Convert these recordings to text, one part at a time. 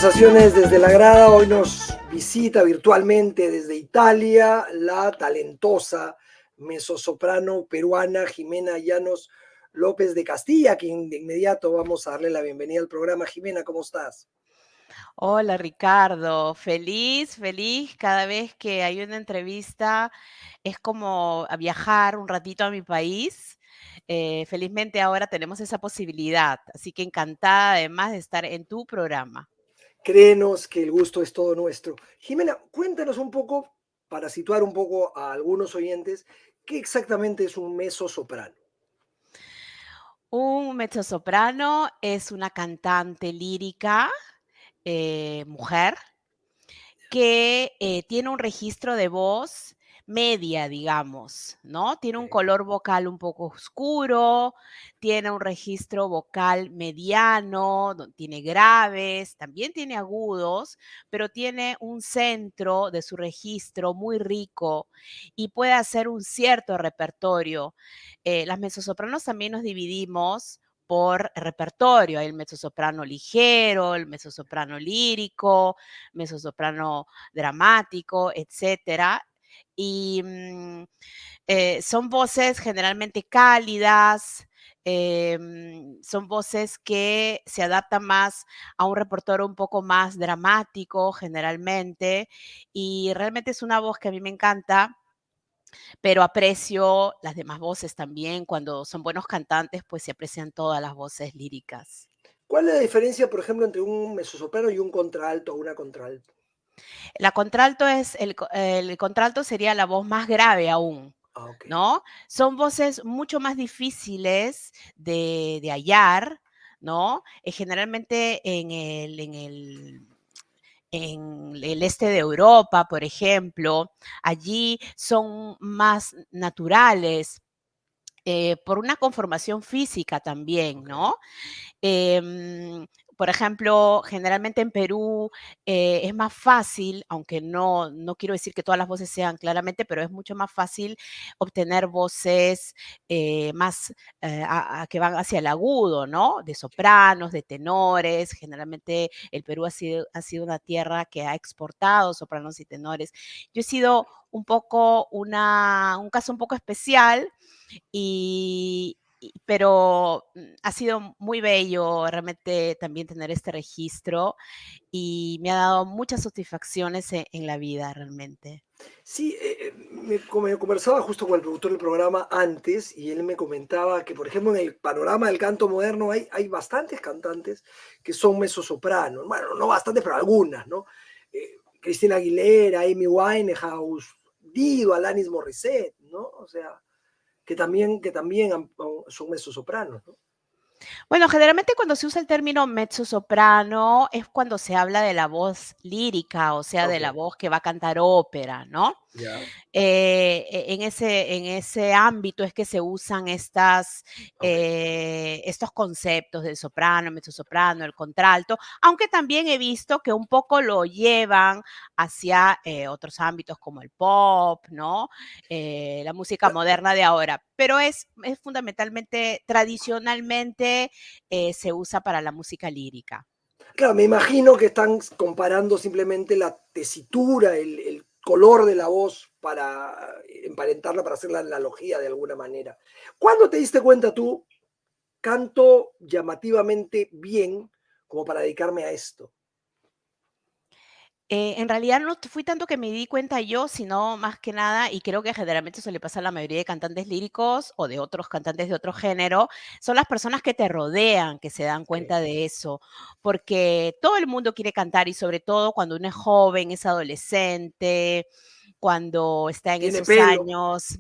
Conversaciones desde la grada. Hoy nos visita virtualmente desde Italia la talentosa mezzosoprano peruana Jimena Llanos López de Castilla, a quien de inmediato vamos a darle la bienvenida al programa. Jimena, ¿cómo estás? Hola Ricardo, feliz cada vez que hay una entrevista, es como a viajar un ratito a mi país. Felizmente ahora tenemos esa posibilidad, así que encantada además de estar en tu programa. Créenos que el gusto es todo nuestro. Jimena, cuéntanos un poco, para situar un poco a algunos oyentes, qué exactamente es un mezzosoprano. Un mezzosoprano es una cantante lírica, mujer, que tiene un registro de voz media, digamos, ¿no? Tiene un color vocal un poco oscuro, tiene un registro vocal mediano, tiene graves, también tiene agudos, pero tiene un centro de su registro muy rico y puede hacer un cierto repertorio. Las mezzosopranos también nos dividimos por repertorio. Hay el mezzosoprano ligero, el mezzosoprano lírico, mezzosoprano dramático, etcétera. Y son voces generalmente cálidas, son voces que se adaptan más a un repertorio un poco más dramático generalmente, y realmente es una voz que a mí me encanta, pero aprecio las demás voces también. Cuando son buenos cantantes, pues se aprecian todas las voces líricas. ¿Cuál es la diferencia, por ejemplo, entre un mezzosoprano y un contralto o una contralto? La contralto es el contralto sería la voz más grave aún, Ah, ok. ¿no? Son voces mucho más difíciles de hallar, ¿no? Generalmente en el este de Europa, por ejemplo, allí son más naturales, por una conformación física también, Ok. ¿no? Em, por ejemplo, generalmente en Perú es más fácil, aunque no quiero decir que todas las voces sean claramente, pero es mucho más fácil obtener voces más que van hacia el agudo, ¿no? De sopranos, de tenores. Generalmente el Perú ha sido una tierra que ha exportado sopranos y tenores. Yo he sido un poco un caso un poco especial, pero ha sido muy bello realmente también tener este registro, y me ha dado muchas satisfacciones en la vida realmente. Sí, me conversaba justo con el productor del programa antes y él me comentaba que, por ejemplo, en el panorama del canto moderno hay bastantes cantantes que son mezzosopranos. Bueno, no bastantes, pero algunas, ¿no? Cristina Aguilera, Amy Winehouse, Dido, Alanis Morissette, ¿no? O sea, que también son mezzosopranos, ¿no? Bueno, generalmente cuando se usa el término mezzosoprano es cuando se habla de la voz lírica, o sea, de Ok, la voz que va a cantar ópera, ¿no? ya, En ese ámbito es que se usan ok. estos conceptos del soprano, mezzosoprano, el contralto, aunque también he visto que un poco lo llevan hacia otros ámbitos como el pop, ¿no? La música moderna de ahora, pero es fundamentalmente, tradicionalmente, se usa para la música lírica. Claro, me imagino que están comparando simplemente la tesitura, el color de la voz para emparentarla, para hacer la analogía de alguna manera. ¿Cuándo te diste cuenta tú, canto llamativamente bien como para dedicarme a esto? En realidad no fui tanto que me di cuenta yo, sino más que nada, y creo que generalmente eso le pasa a la mayoría de cantantes líricos o de otros cantantes de otro género, son las personas que te rodean que se dan Ok. cuenta de eso, porque todo el mundo quiere cantar, y sobre todo cuando uno es joven, es adolescente, cuando está en Tiene esos pelo. años.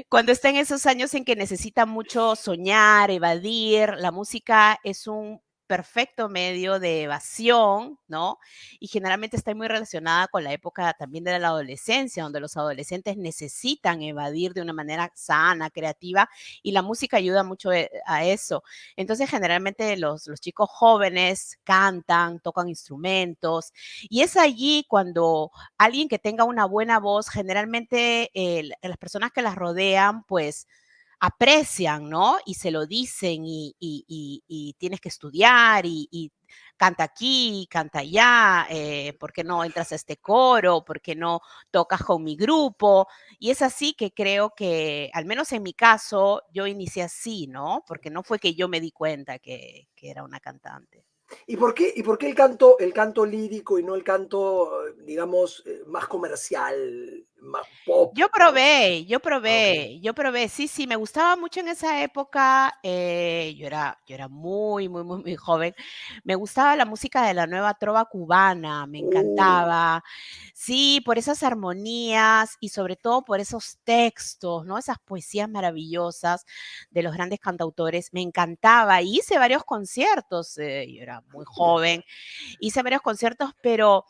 Cuando está en esos años en que necesita mucho soñar, evadir, la música es un perfecto medio de evasión, ¿no? Y generalmente está muy relacionada con la época también de la adolescencia, donde los adolescentes necesitan evadir de una manera sana, creativa, y la música ayuda mucho a eso. Entonces, generalmente los chicos jóvenes cantan, tocan instrumentos, y es allí cuando alguien que tenga una buena voz, generalmente las personas que las rodean, pues aprecian, ¿no? Y se lo dicen y tienes que estudiar y canta aquí, canta allá, ¿por qué no entras a este coro? ¿Por qué no tocas con mi grupo? Y es así que creo que, al menos en mi caso, yo inicié así, ¿no? Porque no fue que yo me di cuenta que era una cantante. Y por qué el canto lírico y no el canto, digamos, más comercial, más pop? Yo probé, Ah, ok. sí, sí, me gustaba mucho en esa época, yo era muy, muy, muy, muy joven, me gustaba la música de la nueva trova cubana, me Uh, encantaba, sí, por esas armonías y sobre todo por esos textos, ¿no? Esas poesías maravillosas de los grandes cantautores, me encantaba, y hice varios conciertos, yo era muy joven, hice varios conciertos, pero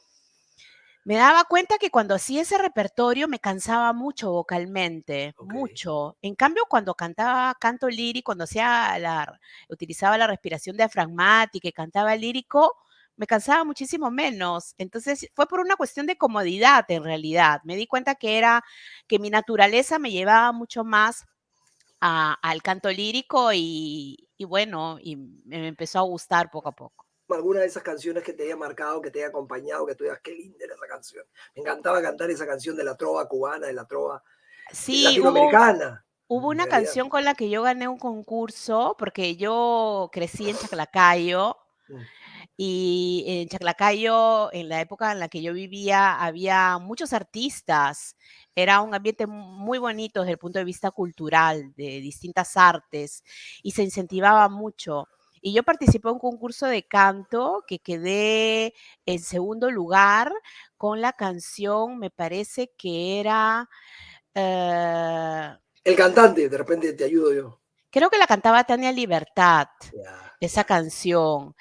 me daba cuenta que cuando hacía ese repertorio me cansaba mucho vocalmente, ok. mucho. En cambio, cuando cantaba canto lírico, cuando utilizaba la respiración diafragmática y cantaba lírico, me cansaba muchísimo menos. Entonces, fue por una cuestión de comodidad en realidad. Me di cuenta que mi naturaleza me llevaba mucho más al canto lírico y bueno, y me empezó a gustar poco a poco. Alguna de esas canciones que te haya marcado, que te haya acompañado, que tú digas, qué linda era esa canción. Me encantaba cantar esa canción de la trova cubana, de la trova Sí, latinoamericana, hubo en una realidad. canción con la que yo gané un concurso, porque yo crecí en Chaclacayo, Mm. y en Chaclacayo, en la época en la que yo vivía, había muchos artistas. Era un ambiente muy bonito desde el punto de vista cultural, de distintas artes, y se incentivaba mucho. Y yo participé en un concurso de canto que quedé en segundo lugar con la canción, me parece que era, eh, El cantante, de repente te ayudo yo. creo que la cantaba Tania Libertad, Ya, esa ya. canción.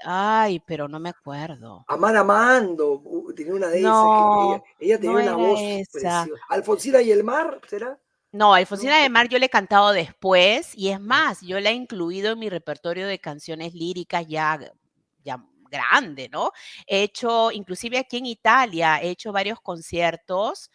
Ay, pero no me acuerdo. Amar amando, tenía una de esas, que ella, No, ella tenía no una era voz esa. preciosa. Alfonsina y el mar, ¿será? No, Alfonsina ¿No? de Mar yo le he cantado después, y es Ya, más, yo la he incluido en mi repertorio de canciones líricas ya grande, ¿no? He hecho, inclusive aquí en Italia, he hecho varios conciertos,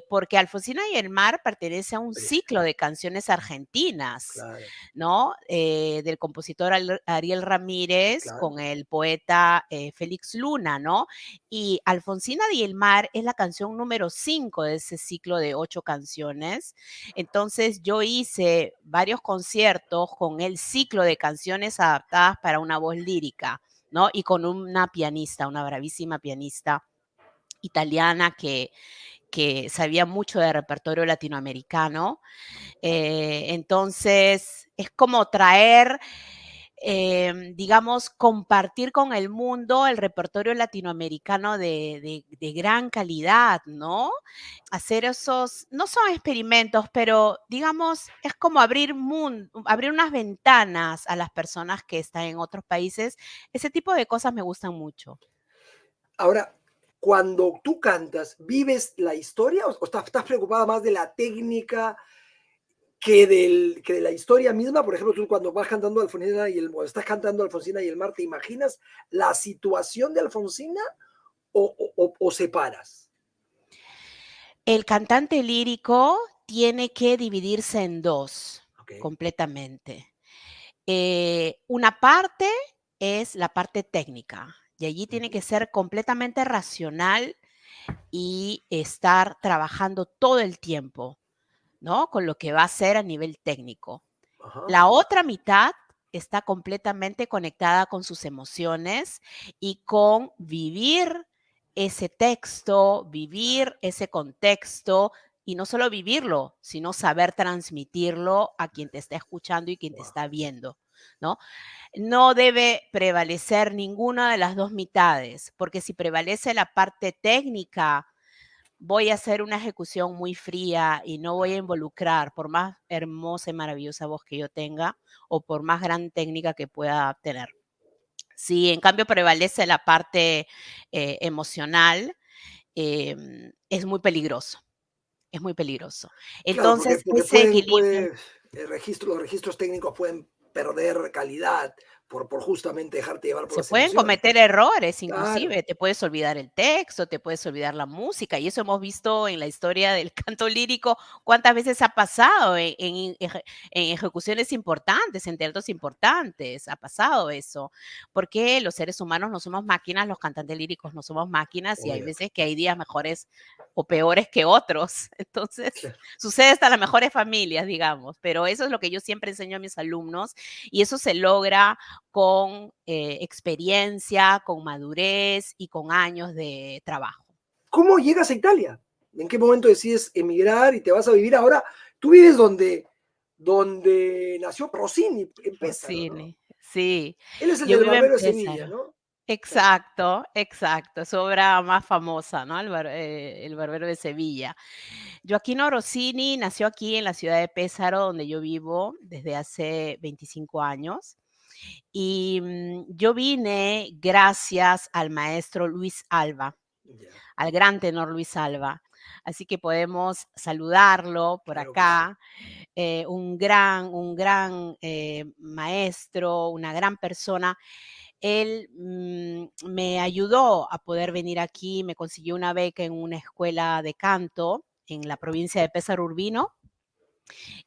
porque Alfonsina y el mar pertenece a un ciclo precioso, de canciones argentinas, claro, ¿no? Del compositor Ariel Ramírez claro. con el poeta Félix Luna, ¿no? Y Alfonsina y el mar es la canción número 5 de ese ciclo de 8 canciones. Entonces yo hice varios conciertos con el ciclo de canciones adaptadas para una voz lírica, ¿no? Y con una pianista, una bravísima pianista italiana que sabía mucho de repertorio latinoamericano. Entonces, es como traer, digamos, compartir con el mundo el repertorio latinoamericano de gran calidad, ¿no? Hacer esos, no son experimentos, pero digamos, es como abrir unas ventanas a las personas que están en otros países. Ese tipo de cosas me gustan mucho. Ahora, cuando tú cantas, ¿vives la historia o estás preocupada más de la técnica que de la historia misma? Por ejemplo, tú cuando vas cantando Alfonsina y el, o estás cantando Alfonsina y el mar, ¿te imaginas la situación de Alfonsina o separas? El cantante lírico tiene que dividirse en dos Ok. completamente. Una parte es la parte técnica, y allí tiene Ujú. que ser completamente racional y estar trabajando todo el tiempo, ¿no? Con lo que va a hacer a nivel técnico. Ajá. La otra mitad está completamente conectada con sus emociones y con vivir ese texto, vivir ese contexto, y no solo vivirlo, sino saber transmitirlo a quien te está escuchando y quien te Wow. está viendo, ¿no? No debe prevalecer ninguna de las dos mitades, porque si prevalece la parte técnica, voy a hacer una ejecución muy fría y no voy a involucrar, por más hermosa y maravillosa voz que yo tenga o por más gran técnica que pueda tener. Si en cambio prevalece la parte emocional, es muy peligroso, es muy peligroso. Claro, Entonces, porque ese equilibrio, los registros técnicos pueden perder calidad por justamente dejarte llevar por Se las pueden emociones. cometer errores, Claro, inclusive, te puedes olvidar el texto, te puedes olvidar la música, y eso hemos visto en la historia del canto lírico, cuántas veces ha pasado en ejecuciones importantes, en teatros importantes, ha pasado eso, porque los seres humanos no somos máquinas, los cantantes líricos no somos máquinas, y hay obvio. veces que hay días mejores o peores que otros. Entonces, Claro. sucede hasta las mejores familias, digamos, pero eso es lo que yo siempre enseño a mis alumnos, y eso se logra con experiencia, con madurez y con años de trabajo. ¿Cómo llegas a Italia? ¿En qué momento decides emigrar y te vas a vivir ahora? Tú vives donde nació Rossini, en Pésaro, ¿no? Rossini, sí. Él es el Yo del vivo en Barbero de Sevilla, Pesaro. ¿no? Claro, Exacto, exacto. Su obra más famosa, ¿no? El Barbero de Sevilla. Gioachino Rossini nació aquí en la ciudad de Pesaro, donde yo vivo desde hace 25 años. Y yo vine gracias al maestro Luis Alba, ya, al gran tenor Luis Alba. Así que podemos saludarlo por claro que sí. acá. Un gran maestro, una gran persona. Él me ayudó a poder venir aquí, me consiguió una beca en una escuela de canto en la provincia de Pesaro Urbino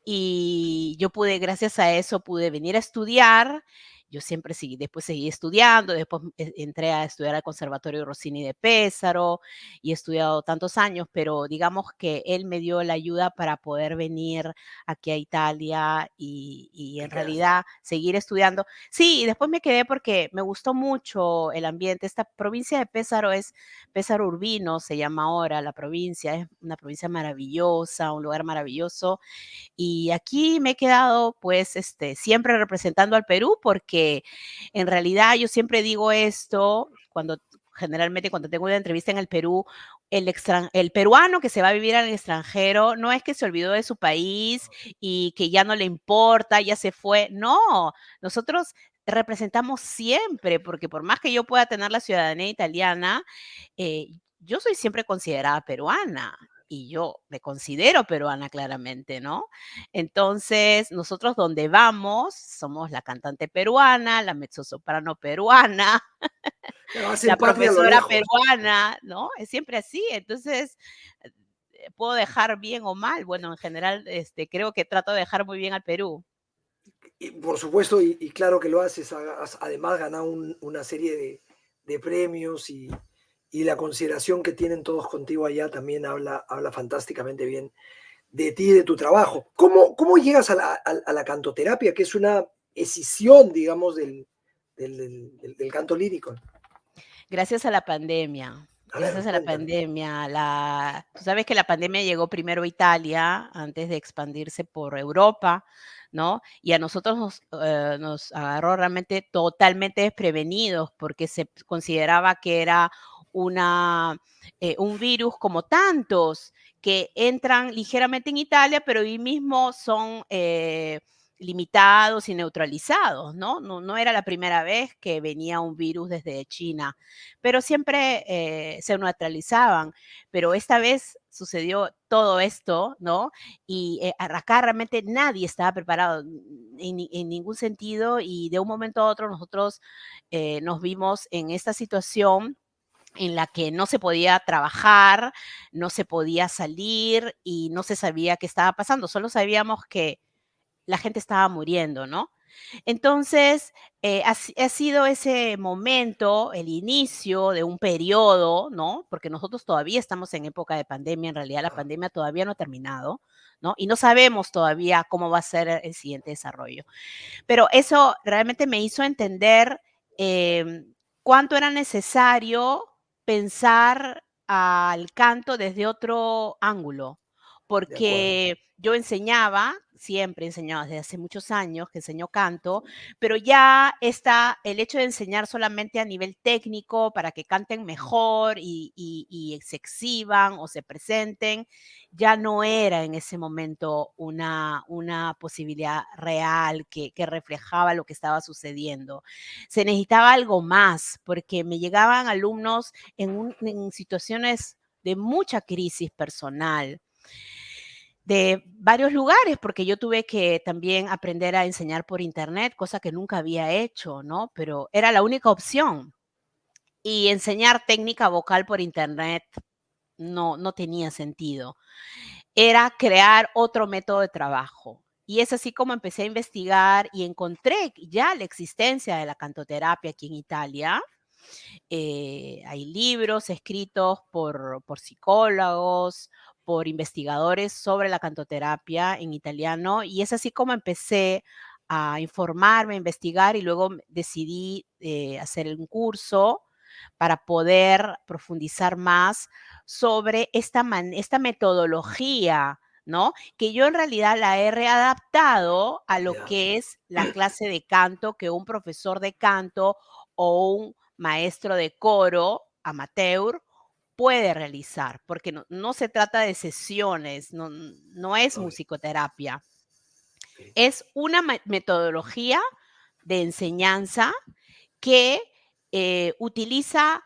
y yo pude, gracias a eso, pude venir a estudiar. Yo siempre seguí, después seguí estudiando, después entré a estudiar al Conservatorio Rossini de Pésaro y he estudiado tantos años, pero digamos que él me dio la ayuda para poder venir aquí a Italia y Y en quedaste. realidad seguir estudiando. Sí, y después me quedé porque me gustó mucho el ambiente. Esta provincia de Pésaro es Pésaro Urbino, se llama ahora la provincia, es una provincia maravillosa, un lugar maravilloso y aquí me he quedado, pues, siempre representando al Perú, porque en realidad yo siempre digo esto generalmente cuando tengo una entrevista en el Perú, el peruano que se va a vivir al extranjero no es que se olvidó de su país y que ya no le importa, ya se fue. No, nosotros representamos siempre, porque por más que yo pueda tener la ciudadanía italiana, eh, yo soy siempre considerada peruana y yo me considero peruana claramente, ¿no? Entonces, nosotros donde vamos, somos la cantante peruana, la mezzosoprano peruana, Claro, hacen la patria a lo profesora lejos. peruana, ¿no? Es siempre así. Entonces, puedo dejar bien o mal. Bueno, en general, creo que trato de dejar muy bien al Perú. Y por supuesto, y claro que lo haces, has además ganado una serie de premios y la consideración que tienen todos contigo allá también habla fantásticamente bien de ti y de tu trabajo. ¿Cómo llegas a la cantoterapia, que es una escisión, digamos, del canto lírico? Gracias a la pandemia. A ver, Gracias a la cuéntame. pandemia. Tú sabes que la pandemia llegó primero a Italia antes de expandirse por Europa, ¿no? Y a nosotros nos agarró realmente totalmente desprevenidos porque se consideraba que era un virus como tantos que entran ligeramente en Italia, pero ahí mismo son limitados y neutralizados, ¿no? No era la primera vez que venía un virus desde China, pero siempre se neutralizaban. Pero esta vez sucedió todo esto, ¿no? Y acá realmente nadie estaba preparado en ningún sentido y de un momento a otro nosotros nos vimos en esta situación en la que no se podía trabajar, no se podía salir y no se sabía qué estaba pasando. Solo sabíamos que la gente estaba muriendo, ¿no? Entonces, ha sido ese momento, el inicio de un periodo, ¿no? Porque nosotros todavía estamos en época de pandemia, en realidad la Ah, pandemia todavía no ha terminado, ¿no? Y no sabemos todavía cómo va a ser el siguiente desarrollo. Pero eso realmente me hizo entender cuánto era necesario pensar al canto desde otro ángulo, de acuerdo. porque yo enseñaba, siempre he enseñado desde hace muchos años que enseño canto, pero ya está el hecho de enseñar solamente a nivel técnico para que canten mejor y se exhiban o se presenten, ya no era en ese momento una posibilidad real que reflejaba lo que estaba sucediendo. Se necesitaba algo más, porque me llegaban alumnos en situaciones de mucha crisis personal. de varios lugares, porque yo tuve que también aprender a enseñar por internet, cosa que nunca había hecho, ¿no? Pero era la única opción. Y enseñar técnica vocal por internet no tenía sentido. Era crear otro método de trabajo. Y es así como empecé a investigar y encontré ya la existencia de la cantoterapia aquí en Italia. Hay libros escritos por psicólogos, por investigadores sobre la cantoterapia en italiano, y es así como empecé a informarme, a investigar, y luego decidí hacer un curso para poder profundizar más sobre esta metodología, ¿no? Que yo en realidad la he readaptado a lo Ya, que es la clase de canto que un profesor de canto o un maestro de coro amateur puede realizar, porque no se trata de sesiones, no es ok, musicoterapia, ok. es una metodología de enseñanza que utiliza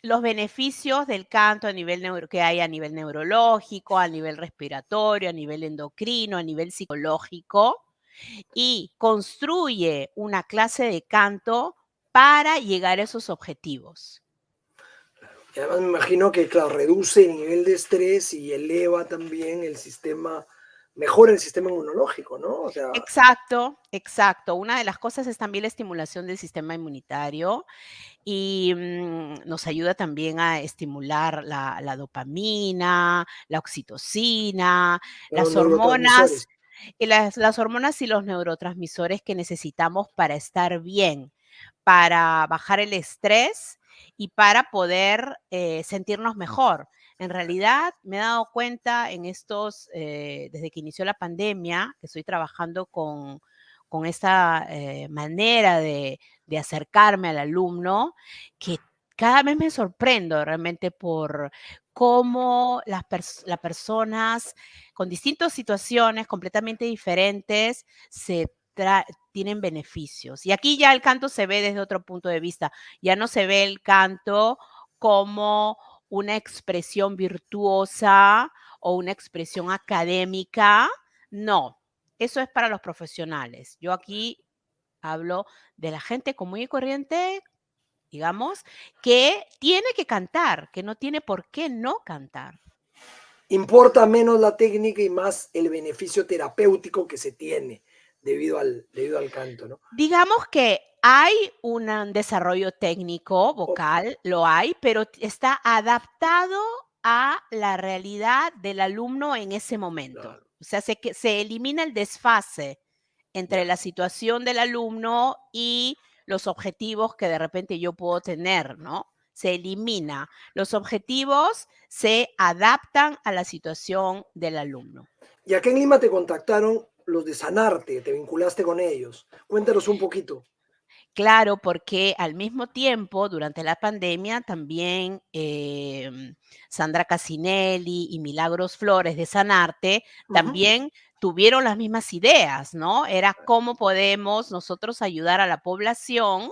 los beneficios del canto a nivel que hay a nivel neurológico, a nivel respiratorio, a nivel endocrino, a nivel psicológico, y construye una clase de canto para llegar a esos objetivos. Y además me imagino que, claro, reduce el nivel de estrés y eleva también el sistema, mejora el sistema inmunológico, ¿no? O sea, Exacto, exacto. Una de las cosas es también la estimulación del sistema inmunitario y nos ayuda también a estimular la dopamina, la oxitocina, los las hormonas, neurotransmisores. las hormonas y los neurotransmisores que necesitamos para estar bien, para bajar el estrés y para poder sentirnos mejor. En realidad, me he dado cuenta en desde que inició la pandemia, que estoy trabajando con esta manera de acercarme al alumno, que cada vez me sorprendo realmente por cómo las personas con distintas situaciones completamente diferentes tienen beneficios. Y aquí ya el canto se ve desde otro punto de vista. Ya no se ve el canto como una expresión virtuosa o una expresión académica. No, eso es para los profesionales. Yo aquí hablo de la gente común y corriente, digamos, que tiene que cantar, que no tiene por qué no cantar. Importa menos la técnica y más el beneficio terapéutico que se tiene debido al canto, ¿no? Digamos que hay un desarrollo técnico O- vocal, lo hay, pero está adaptado a la realidad del alumno en ese momento. claro, O sea, se elimina el desfase entre ya. la situación del alumno y los objetivos que de repente yo puedo tener, ¿no? Se elimina. Los objetivos se adaptan a la situación del alumno. ¿Y acá en Lima te contactaron los de Sanarte? ¿Te vinculaste con ellos? Cuéntanos un poquito. Claro, porque al mismo tiempo, durante la pandemia, también Sandra Casinelli y Milagros Flores de Sanarte Ujú. también tuvieron las mismas ideas, ¿no? Era cómo podemos nosotros ayudar a la población,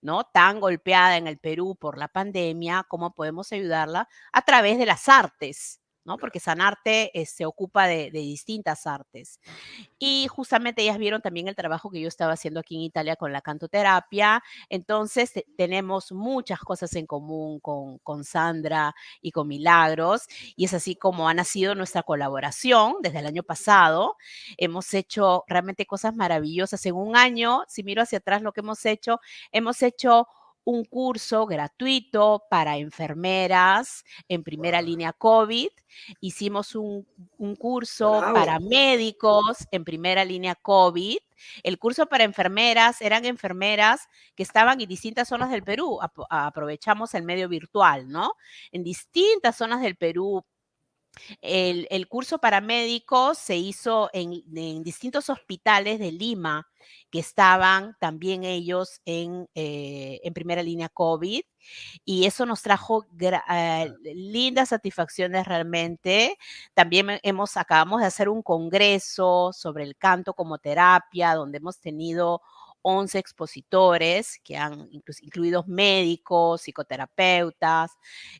¿no? Tan golpeada en el Perú por la pandemia, cómo podemos ayudarla a través de las artes, ¿no? Porque Sanarte se ocupa de distintas artes. Y justamente ellas vieron también el trabajo que yo estaba haciendo aquí en Italia con la cantoterapia. Entonces, tenemos muchas cosas en común con Sandra y con Milagros, y es así como ha nacido nuestra colaboración desde el año pasado. Hemos hecho realmente cosas maravillosas. En un año, si miro hacia atrás lo que hemos hecho un curso gratuito para enfermeras en primera Guau, línea COVID. Hicimos un curso bravo. para médicos en primera línea COVID. El curso para enfermeras eran enfermeras que estaban en distintas zonas del Perú. Aprovechamos el medio virtual, ¿no? En distintas zonas del Perú. El curso para médicos se hizo en distintos hospitales de Lima que estaban también ellos en primera línea COVID, y eso nos trajo lindas satisfacciones realmente. También acabamos de hacer un congreso sobre el canto como terapia, donde hemos tenido 11 expositores, que han incluidos médicos, psicoterapeutas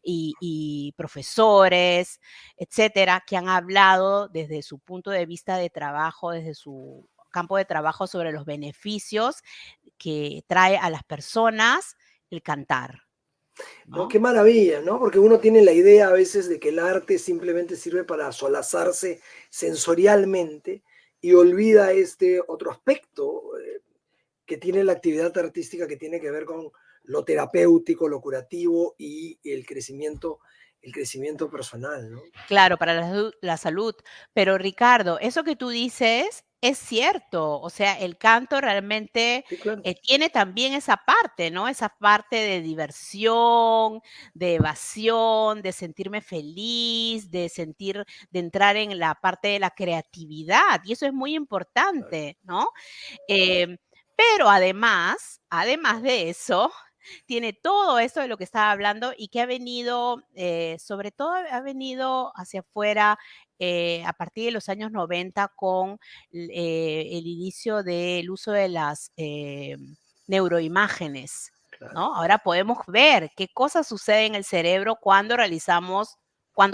y profesores, etcétera, que han hablado desde su punto de vista de trabajo, desde su campo de trabajo sobre los beneficios que trae a las personas el cantar, ¿No? ¿no? Qué maravilla, ¿no? Porque uno tiene la idea a veces de que el arte simplemente sirve para solazarse sensorialmente y olvida este otro aspecto que tiene la actividad artística que tiene que ver con lo terapéutico, lo curativo y el crecimiento personal, ¿no? Claro, para la salud. Pero Ricardo, eso que tú dices es cierto. O sea, el canto realmente Sí, claro, tiene también esa parte, ¿no? Esa parte de diversión, de evasión, de sentirme feliz, de entrar en la parte de la creatividad. Y eso es muy claro, importante, ¿no? Em, pero además de eso, tiene todo esto de lo que estaba hablando y que ha venido, sobre todo ha venido hacia afuera a partir de los años 90 con el inicio del uso de las neuroimágenes, claro. ¿no? Ahora podemos ver qué cosas suceden en el cerebro cuando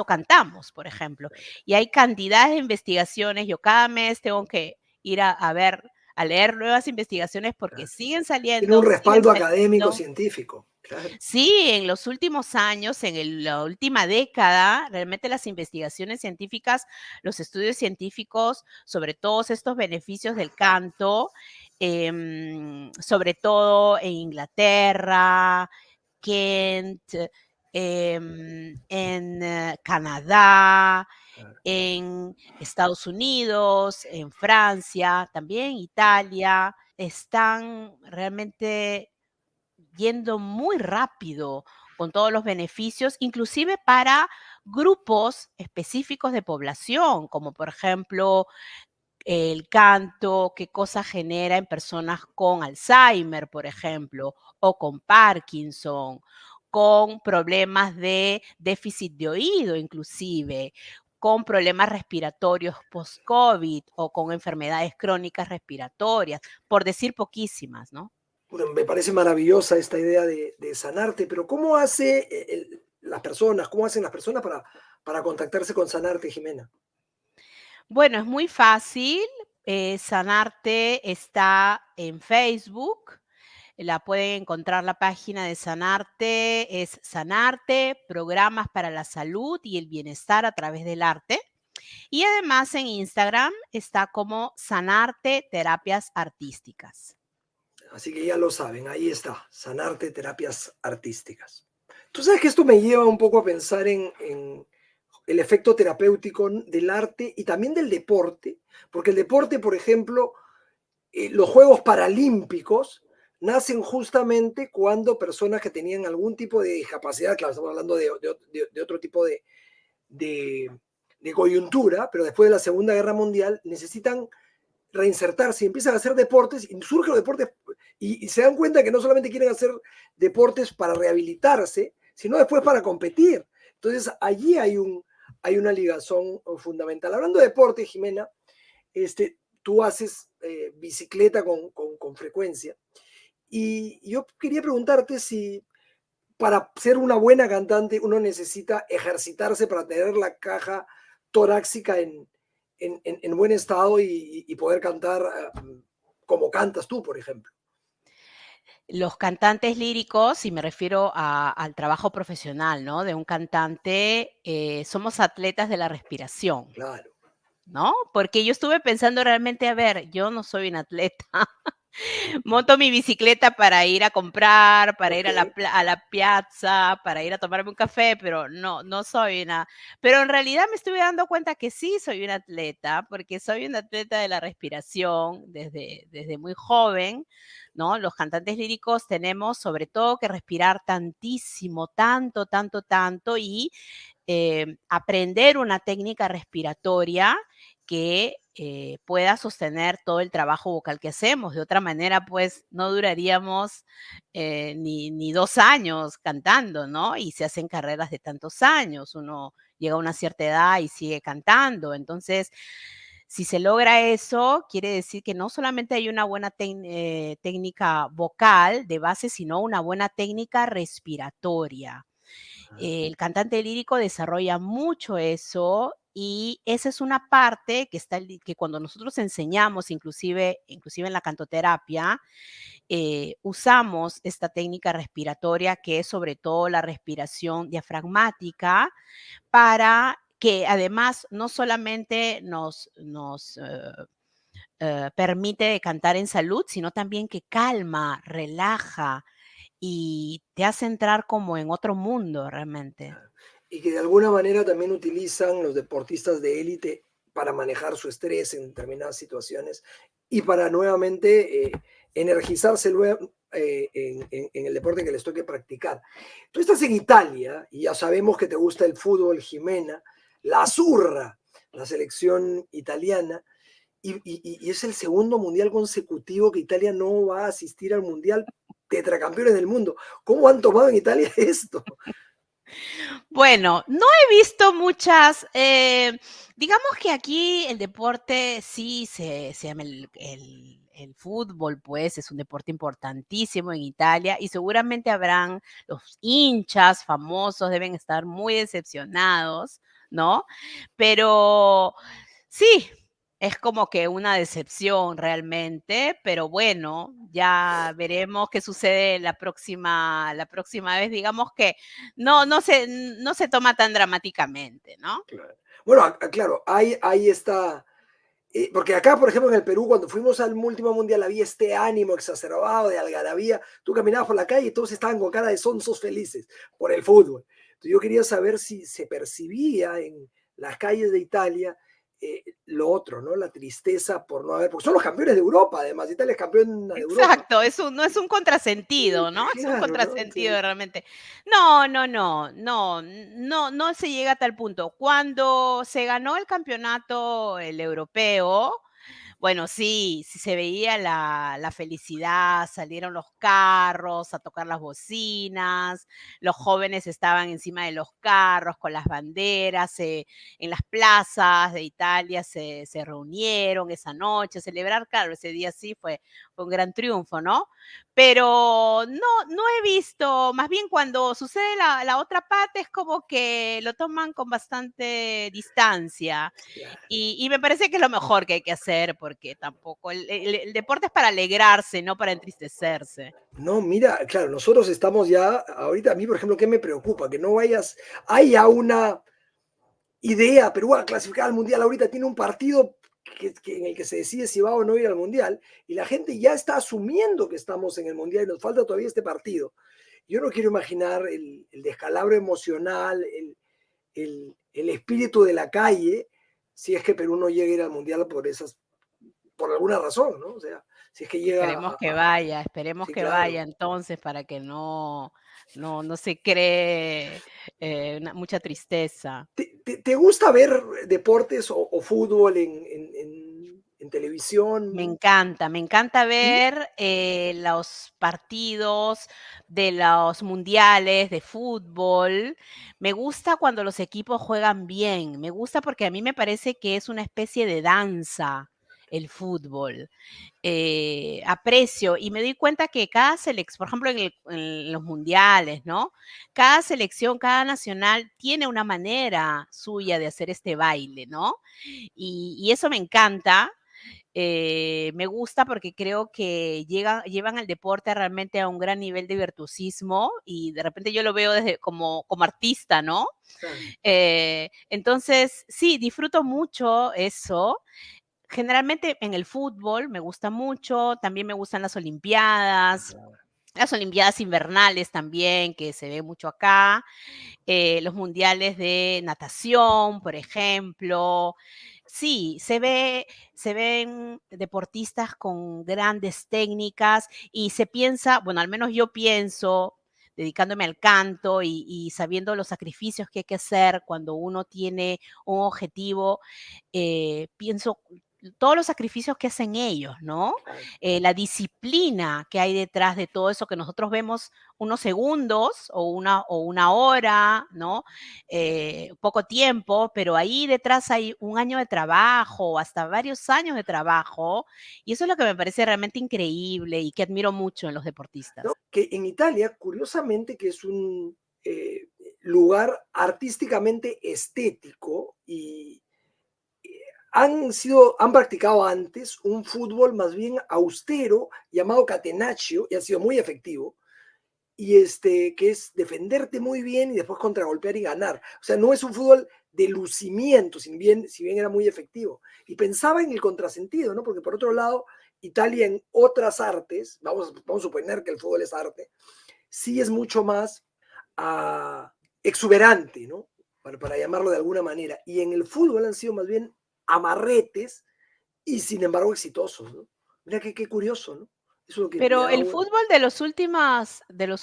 cantamos, por ejemplo. Y hay cantidades de investigaciones. Yo cada mes tengo que ir a leer nuevas investigaciones porque Claro. siguen Tiene un saliendo, siguen respaldo académico, saliendo. científico, claro. Sí, en los últimos años, la última década, realmente las investigaciones científicas, los estudios científicos sobre todos estos beneficios del canto, sobre todo en Inglaterra, Kent, en Canadá, Claro. en Estados Unidos, en Francia, también Italia, están realmente yendo muy rápido con todos los beneficios, inclusive para grupos específicos de población, como por ejemplo el canto, qué cosa genera en personas con Alzheimer, por ejemplo, o con Parkinson, con problemas de déficit de oído inclusive, con problemas respiratorios post-COVID o con enfermedades crónicas respiratorias, por decir poquísimas, ¿no? Bueno, me parece maravillosa esta idea de sanarte, pero ¿cómo hace cómo hacen las personas para contactarse con Sanarte, Jimena? Bueno, es muy fácil. Sanarte está en Facebook. La pueden encontrar la página de Sanarte. Es Sanarte, Programas para la Salud y el Bienestar a través del Arte. Y además en Instagram está como Sanarte Terapias Artísticas. Así que ya lo saben, ahí está, Sanarte, terapias artísticas. Tú sabes que esto me lleva un poco a pensar en el efecto terapéutico del arte y también del deporte, porque el deporte, por ejemplo, los Juegos Paralímpicos nacen justamente cuando personas que tenían algún tipo de discapacidad, claro, estamos hablando de otro tipo de, de coyuntura, pero después de la Segunda Guerra Mundial necesitan reinsertarse y empiezan a hacer deportes y surgen los deportes y se dan cuenta que no solamente quieren hacer deportes para rehabilitarse, sino después para competir. Entonces allí hay una ligazón fundamental. Hablando de deporte, Jimena, tú haces bicicleta con frecuencia y yo quería preguntarte si para ser una buena cantante uno necesita ejercitarse para tener la caja torácica en buen estado y poder cantar como cantas tú, por ejemplo. Los cantantes líricos, y me refiero al trabajo profesional, ¿no? De un cantante, somos atletas de la respiración, Claro, ¿no? Porque yo estuve pensando realmente, a ver, yo no soy un atleta. Monto mi bicicleta para ir a comprar, para ir ok, a la piazza, para ir a tomarme un café, pero no soy una. Pero en realidad me estuve dando cuenta que sí soy una atleta, porque soy una atleta de la respiración desde muy joven, ¿no? Los cantantes líricos tenemos sobre todo que respirar tantísimo, tanto, tanto, tanto, y aprender una técnica respiratoria que pueda sostener todo el trabajo vocal que hacemos. De otra manera, pues no duraríamos ni 2 años cantando, ¿no? Y se hacen carreras de tantos años. Uno llega a una cierta edad y sigue cantando. Entonces, Si se logra eso, quiere decir que no solamente hay una buena técnica vocal de base, sino una buena técnica respiratoria. El cantante lírico desarrolla mucho eso y esa es una parte que que cuando nosotros enseñamos, inclusive en la cantoterapia, usamos esta técnica respiratoria, que es sobre todo la respiración diafragmática, para que además no solamente nos permite cantar en salud, sino también que calma, relaja y te hace entrar como en otro mundo realmente. Y que de alguna manera también utilizan los deportistas de élite para manejar su estrés en determinadas situaciones y para nuevamente energizarse luego en el deporte que les toque practicar. Tú estás en Italia y ya sabemos que te gusta el fútbol, Jimena, la Azzurra, la selección italiana, y es el segundo mundial consecutivo que Italia no va a asistir al mundial, tetracampeones del mundo. ¿Cómo han tomado en Italia esto? Bueno, no he visto muchas, digamos que aquí el deporte sí se llama el fútbol, pues es un deporte importantísimo en Italia y seguramente habrán los hinchas famosos, deben estar muy decepcionados, ¿no? Pero sí, es como que una decepción realmente, pero bueno, ya veremos qué sucede la próxima vez. Digamos que no se toma tan dramáticamente, ¿no? Claro. Bueno, claro, hay esta, porque acá, por ejemplo, en el Perú, cuando fuimos al último mundial, había este ánimo exacerbado de algarabía. Tú caminabas por la calle y todos estaban con cara de sonsos felices por el fútbol. Entonces, yo quería saber si se percibía en las calles de Italia lo otro, ¿no? La tristeza por no haber, porque son los campeones de Europa, además, Italia es campeona de Europa. Exacto, no es un contrasentido, ¿no? Es un Claro, ¿no? contrasentido Entonces, realmente. No se llega a tal punto. Cuando se ganó el campeonato, el europeo, bueno, sí, sí se veía la felicidad, salieron los carros a tocar las bocinas, los jóvenes estaban encima de los carros con las banderas, en las plazas de Italia se reunieron esa noche a celebrar, claro, ese día sí fue un gran triunfo, ¿no? Pero no he visto, más bien cuando sucede la otra parte es como que lo toman con bastante distancia. claro. Y me parece que es lo mejor que hay que hacer, porque tampoco el deporte es para alegrarse, no para entristecerse. No, mira, claro, nosotros estamos ya, ahorita a mí, por ejemplo, ¿qué me preocupa? Que no vayas, hay ya una idea, Perú a clasificar al Mundial ahorita tiene un partido en el que se decide si va o no ir al Mundial, y la gente ya está asumiendo que estamos en el Mundial y nos falta todavía este partido. Yo no quiero imaginar el descalabro emocional, el espíritu de la calle, si es que Perú no llega a ir al Mundial por alguna razón, ¿no? O sea, si es que llega Esperemos sí, que vaya claro. entonces para que no se cree, mucha tristeza. ¿Te gusta ver deportes o fútbol en televisión? Me encanta ¿Sí? ver los partidos de los mundiales de fútbol. Me gusta cuando los equipos juegan bien. Me gusta porque a mí me parece que es una especie de danza el fútbol. Aprecio y me doy cuenta que cada selección, por ejemplo, en los mundiales, ¿no? Cada selección, cada nacional tiene una manera suya de hacer este baile, ¿no? Y eso me encanta. Me gusta porque creo que llevan al deporte realmente a un gran nivel de virtuosismo y de repente yo lo veo desde como artista, ¿no? Claro, Entonces, sí, disfruto mucho eso. Generalmente en el fútbol me gusta mucho, también me gustan las olimpiadas invernales también, que se ve mucho acá, los mundiales de natación, por ejemplo. Sí, se ven deportistas con grandes técnicas y se piensa, bueno, al menos yo pienso, dedicándome al canto y sabiendo los sacrificios que hay que hacer cuando uno tiene un objetivo, pienso todos los sacrificios que hacen ellos, ¿no? Claro. La disciplina que hay detrás de todo eso que nosotros vemos unos segundos o una hora, ¿no? Poco tiempo, pero ahí detrás hay un año de trabajo, hasta varios años de trabajo, y eso es lo que me parece realmente increíble y que admiro mucho en los ¿No? deportistas. Que en Italia, curiosamente, que es un lugar artísticamente estético y han practicado antes un fútbol más bien austero llamado catenaccio y ha sido muy efectivo y que es defenderte muy bien y después contragolpear y ganar. O sea, no es un fútbol de lucimiento, si bien era muy efectivo. Y pensaba en el contrasentido, ¿no? Porque por otro lado, Italia en otras artes, vamos a suponer que el fútbol es arte, sí es mucho más exuberante, ¿no? Para llamarlo de alguna manera. Y en el fútbol han sido más bien amarretes y sin embargo exitosos, ¿no? Mira qué curioso, ¿no? Eso es lo que me Pero da el fútbol de los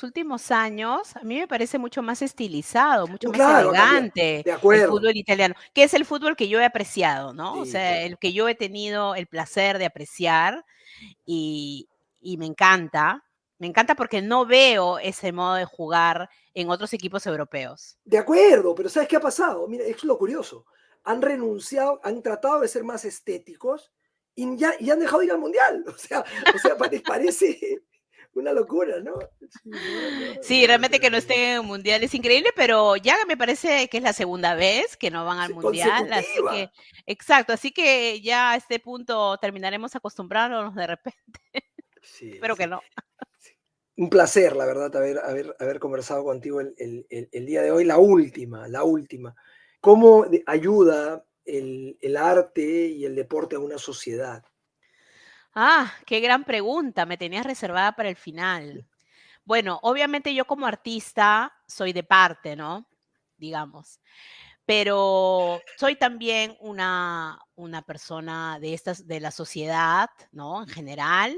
últimos años, a mí me parece mucho más estilizado, mucho No, más claro, ha cambiado. elegante De el acuerdo. fútbol italiano, que es el fútbol que yo he apreciado, ¿no? O Sí, sea, claro. el que yo he tenido el placer de apreciar y me encanta porque no veo ese modo de jugar en otros equipos europeos. De acuerdo, pero ¿sabes qué ha pasado? Mira, es lo curioso. Han renunciado, han tratado de ser más estéticos y han dejado de ir al mundial. O sea, parece una locura, ¿no? Sí, no, no, Sí, realmente que no estén en el mundial es increíble, pero ya me parece que es la segunda vez que no van al mundial, así consecutiva. que exacto, así que ya a este punto terminaremos acostumbrándonos de repente, Sí, espero que sí, no. sí. Un placer, la verdad, haber conversado contigo el día de hoy. La última. ¿Cómo ayuda el arte y el deporte a una sociedad? Ah, qué gran pregunta, me tenías reservada para el final. Bueno, obviamente yo como artista soy de parte, ¿no? Digamos. Pero soy también una persona de estas, de la sociedad, ¿no? En general.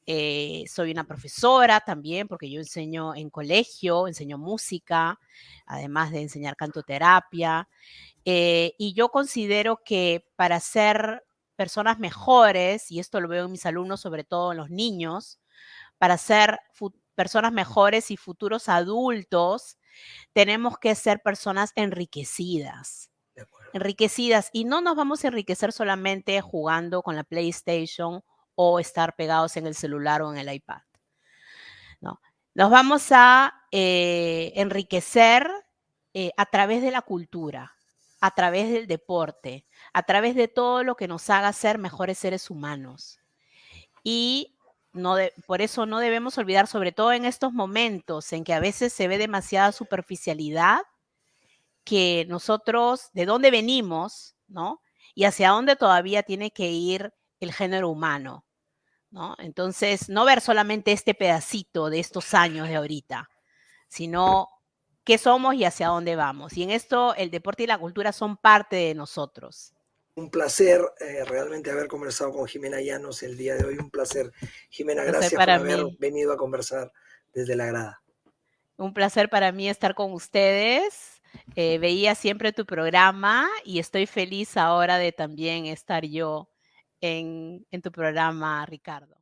Soy una profesora también, porque yo enseño en colegio, enseño música, además de enseñar cantoterapia. Y yo considero que para ser personas mejores, y esto lo veo en mis alumnos, sobre todo en los niños, para ser personas mejores y futuros adultos, tenemos que ser personas enriquecidas, De acuerdo. enriquecidas, y no nos vamos a enriquecer solamente jugando con la PlayStation o estar pegados en el celular o en el iPad, ¿no? Nos vamos a enriquecer a través de la cultura, a través del deporte, a través de todo lo que nos haga ser mejores seres humanos. Y por eso no debemos olvidar, sobre todo en estos momentos en que a veces se ve demasiada superficialidad, que nosotros, de dónde venimos, ¿no? Y hacia dónde todavía tiene que ir el género humano, ¿no? Entonces, no ver solamente este pedacito de estos años de ahorita, sino qué somos y hacia dónde vamos. Y en esto el deporte y la cultura son parte de nosotros, Un ¿no? placer realmente haber conversado con Jimena Llanos el día de hoy. Un placer. Un Jimena, placer gracias por para haber mí. venido a conversar desde la grada. Un placer para mí estar con ustedes. Veía siempre tu programa y estoy feliz ahora de también estar yo en tu programa, Ricardo.